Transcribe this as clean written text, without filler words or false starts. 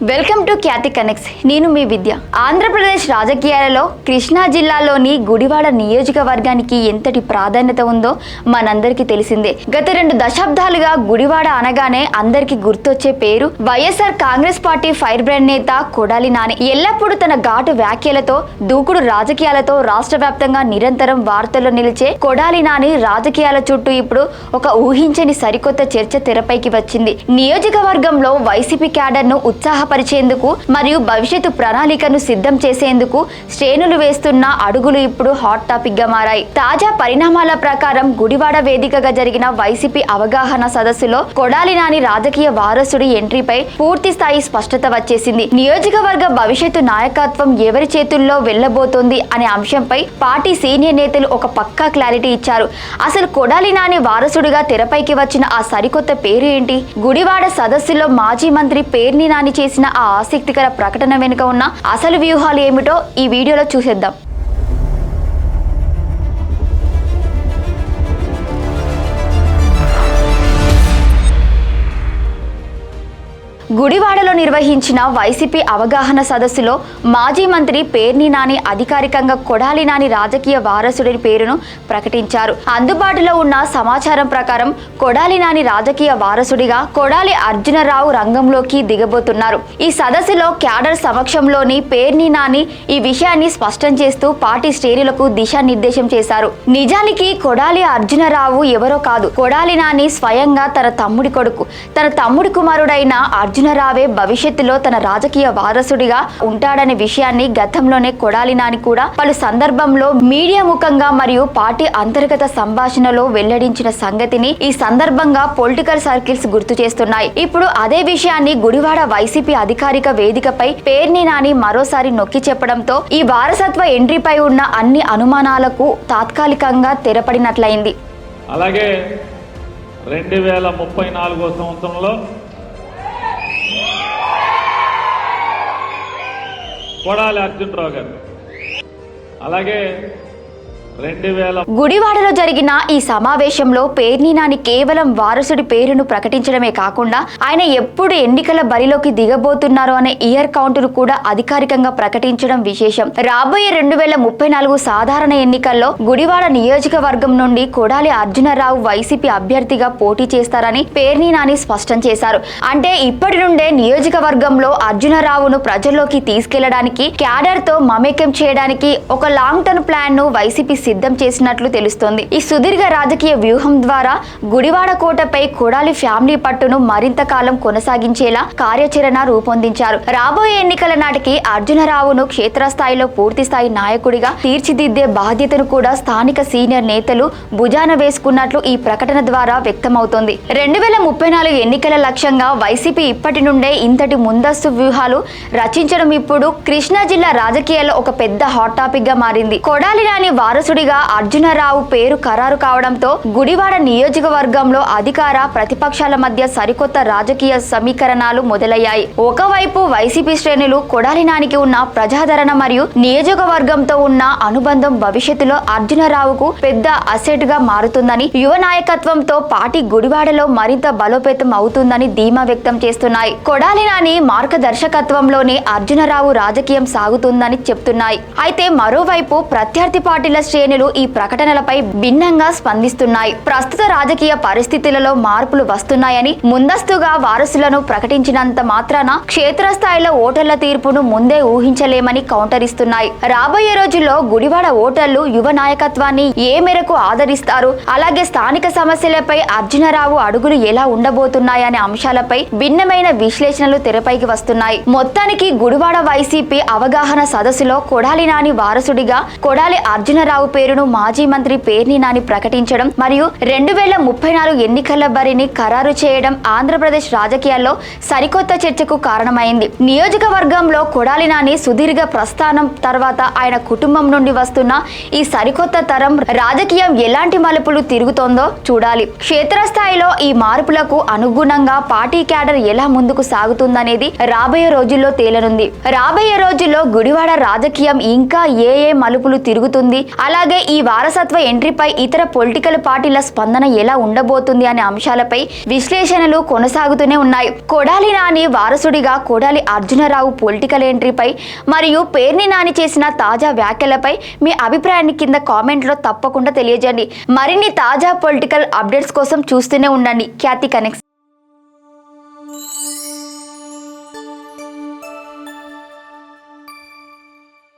Welcome to Khyati connects. నేను మీ విద్య. ఆంధ్రప్రదేశ్ రాజకీయాలలో కృష్ణా జిల్లాలోని గుడివాడ నియోజకవర్గానికి ఎంతటి ప్రాధాన్యత ఉందో మనందరికీ తెలిసిందే. గత 2 దశాబ్దాలుగా గుడివాడ అనగానే అందరికీ గుర్తొచ్చే పేరు YSR Congress party fire brand నేత కొడాలి నాని. ఎల్లప్పుడూ తన ఘాటు వ్యాఖ్యలతో, దూకుడు రాజకీయాలతో రాష్ట్ర వ్యాప్తంగా నిరంతరం వార్తల్లో నిలిచే కొడాలి నాని రాజకీయాల చుట్టూ ఇప్పుడు ఒక ఊహించని సరికొత్త చర్చ తెరపైకి వచ్చింది. నియోజకవర్గంలో వైసీపీ క్యాడర్ను ఉత్సాహపరిచేందుకు మరియు భవిష్యత్తు ప్రణాళికను సిద్ధం చేసేందుకు శ్రేణులు వేస్తున్న అడుగులు ఇప్పుడు హాట్ టాపిక్ గా మారాయి. తాజా పరిణామాల ప్రకారం గుడివాడ వేదికగా జరిగిన వైసీపీ అవగాహన సదస్సులో కొడాలి నాని రాజకీయ వారసుడి ఎంట్రీపై పూర్తి స్థాయి స్పష్టత వచ్చేసింది. నియోజకవర్గ భవిష్యత్తు నాయకత్వం ఎవరి చేతుల్లో వెళ్లబోతోంది అనే అంశంపై పార్టీ సీనియర్ నేతలు ఒక పక్కా క్లారిటీ ఇచ్చారు. అసలు కొడాలి నాని వారసుడిగా తెరపైకి వచ్చిన ఆ సరికొత్త పేరు ఏంటి? గుడివాడ సదస్సులో మాజీ మంత్రి పేర్ని నాని చేసిన ఆ ఆసక్తికర ప్రకటన వెనుక ఉన్న అసలు వ్యూహాలు ఏమిటో ఈ వీడియోలో చూసేద్దాం. గుడివాడలో నిర్వహించిన వైసీపీ అవగాహన సదస్సులో మాజీ మంత్రి పేర్ని నాని అధికారికంగా కొడాలి నాని రాజకీయ వారసుడి పేరును ప్రకటించారు. అందుబాటులో ఉన్న సమాచారం ప్రకారం కొడాలి నాని రాజకీయ వారసుడిగా కొడాలి అర్జునరావు రంగంలోకి దిగబోతున్నారు. ఈ సదస్సులో క్యాడర్ సమక్షంలోని పేర్ని నాని ఈ విషయాన్ని స్పష్టం చేస్తూ పార్టీ శ్రేణులకు దిశానిర్దేశం చేశారు. నిజానికి కొడాలి అర్జునరావు ఎవరో కాదు, కొడాలి నాని స్వయంగా తన తమ్ముడి కొడుకు. తన తమ్ముడి కుమారుడైన అర్జునరావే భవిష్యత్తులో తన రాజకీయ వారసుడిగా ఉంటాడనే విషయాన్ని గతంలోనే కొడాలి నాని కూడా పలు సందర్భంలో మీడియా ముఖంగా మరియు పార్టీ అంతర్గత సంభాషణలో వెల్లడించిన సంగతిని ఈ సందర్భంగా పొలిటికల్ సర్కిల్స్ గుర్తు చేస్తున్నాయి. ఇప్పుడు అదే విషయాన్ని గుడివాడ వైసీపీ అధికారిక వేదికపై పేర్ని నాని మరోసారి నొక్కి చెప్పడంతో ఈ వారసత్వ ఎంట్రీపై ఉన్న అన్ని అనుమానాలకు తాత్కాలికంగా తెరపడినట్లయింది. అలాగే 2034 సంవత్సరంలో కొడాలి అర్జునరావు గారు, అలాగే గుడివాడలో జరిగిన ఈ సమావేశంలో పేర్ని నాని కేవలం వారసుడి పేరును ప్రకటించడమే కాకుండా ఆయన ఎప్పుడు ఎన్నికల బరిలోకి దిగబోతున్నారు అనే ఇయర్ కౌంటును కూడా అధికారికంగా ప్రకటించడం విశేషం. రాబోయే 2034 సాధారణ ఎన్నికల్లో గుడివాడ నియోజకవర్గం నుండి కొడాలి అర్జునరావు వైసీపీ అభ్యర్థిగా పోటీ చేస్తారని పేర్ని నాని స్పష్టం చేశారు. అంటే ఇప్పటి నుండే నియోజకవర్గంలో అర్జునరావును ప్రజల్లోకి తీసుకెళ్లడానికి, క్యాడర్ తో మమేకం చేయడానికి ఒక లాంగ్ టర్మ్ ప్లాన్ ను వైసీపీ సిద్ధం చేసినట్లు తెలుస్తోంది. ఈ సుదీర్ఘ రాజకీయ వ్యూహం ద్వారా గుడివాడ కోటపై కొడాలి ఫ్యామిలీ పట్టును మరింత కాలం కొనసాగించేలా కార్యాచరణ రూపొందించారు. రాబోయే ఎన్నికల నాటికి అర్జునరావును క్షేత్రస్థాయిలో పూర్తి స్థాయి నాయకుడిగా తీర్చిదిద్దే బాధ్యతను కూడా స్థానిక సీనియర్ నేతలు భుజాన వేసుకున్నట్లు ఈ ప్రకటన ద్వారా వ్యక్తమవుతోంది. 2034 ఎన్నికల లక్ష్యంగా వైసీపీ ఇప్పటి నుండే ఇంతటి ముందస్తు వ్యూహాలు రచించడం ఇప్పుడు కృష్ణా జిల్లా రాజకీయాల్లో ఒక పెద్ద హాట్ టాపిక్ గా మారింది. కొడాలి నాని వారసుడిగా అర్జునరావు పేరు ఖరారు కావడంతో గుడివాడ నియోజకవర్గంలో అధికార ప్రతిపక్షాల మధ్య సరికొత్త రాజకీయ సమీకరణాలు మొదలయ్యాయి. ఒకవైపు వైసీపీ శ్రేణులు కొడాలి నానికి ఉన్న ప్రజాదరణ మరియు నియోజకవర్గంతో ఉన్న అనుబంధం భవిష్యత్తులో అర్జునరావుకు పెద్ద అసెట్ గా మారుతుందని, యువ నాయకత్వంతో పార్టీ గుడివాడలో మరింత బలోపేతం అవుతుందని ధీమా వ్యక్తం చేస్తున్నాయి. కొడాలి నాని మార్గదర్శకత్వంలోనే అర్జునరావు రాజకీయం సాగుతుందని చెప్తున్నాయి. అయితే మరోవైపు ప్రత్యర్థి పార్టీల శ్రేణులు ఈ ప్రకటనలపై భిన్నంగా స్పందిస్తున్నాయి. ప్రస్తుత రాజకీయ పరిస్థితులలో మార్పులు వస్తున్నాయని, ముందస్తుగా వారసులను ప్రకటించినంత మాత్రాన క్షేత్రస్థాయిలో ఓటర్ల తీర్పును ముందే ఊహించలేమని కౌంటర్ ఇస్తున్నాయి. రాబోయే రోజుల్లో గుడివాడ ఓటర్లు యువ నాయకత్వాన్ని ఏ మేరకు ఆదరిస్తారు, అలాగే స్థానిక సమస్యలపై అర్జునరావు అడుగులు ఎలా ఉండబోతున్నాయనే అంశాలపై భిన్నమైన విశ్లేషణలు తెరపైకి వస్తున్నాయి. మొత్తానికి గుడివాడ వైసీపీ అవగాహన సదస్సులో కొడాలి నాని వారసుడిగా కొడాలి అర్జునరావు పేరును మాజీ మంత్రి పేర్ని నాని ప్రకటించడం మరియు 2034 ఎన్నికల బరిని ఖరారు చేయడం ఆంధ్రప్రదేశ్ రాజకీయాల్లో సరికొత్త చర్చకు కారణమైంది. నియోజకవర్గంలో కొడాలి నాని సుదీర్ఘ ప్రస్థానం తర్వాత ఆయన కుటుంబం నుండి వస్తున్న ఈ సరికొత్త తరం రాజకీయం ఎలాంటి మలుపులు తిరుగుతోందో చూడాలి. క్షేత్రస్థాయిలో ఈ మార్పులకు అనుగుణంగా పార్టీ క్యాడర్ ఎలా ముందుకు సాగుతుందనేది రాబోయే రోజుల్లో తేలనుంది. రాబోయే రోజుల్లో గుడివాడ రాజకీయం ఇంకా ఏ మలుపులు తిరుగుతుంది, అలా అలాగే ఈ వారసత్వ ఎంట్రీపై ఇతర పొలిటికల్ పార్టీల స్పందన ఎలా ఉండబోతుంది అనే అంశాలపై విశ్లేషణలు కొనసాగుతూనే ఉన్నాయి. కొడాలి నాని వారసుడిగా కొడాలి అర్జునరావు పొలిటికల్ ఎంట్రీపై మరియు పేర్ని నాని చేసిన తాజా వ్యాఖ్యలపై మీ అభిప్రాయాన్ని కింద కామెంట్లో తప్పకుండా తెలియజేయండి. మరిన్ని తాజా పొలిటికల్ అప్డేట్స్ కోసం చూస్తూనే ఉండండి ఖ్యాతి కనెక్ట్స్.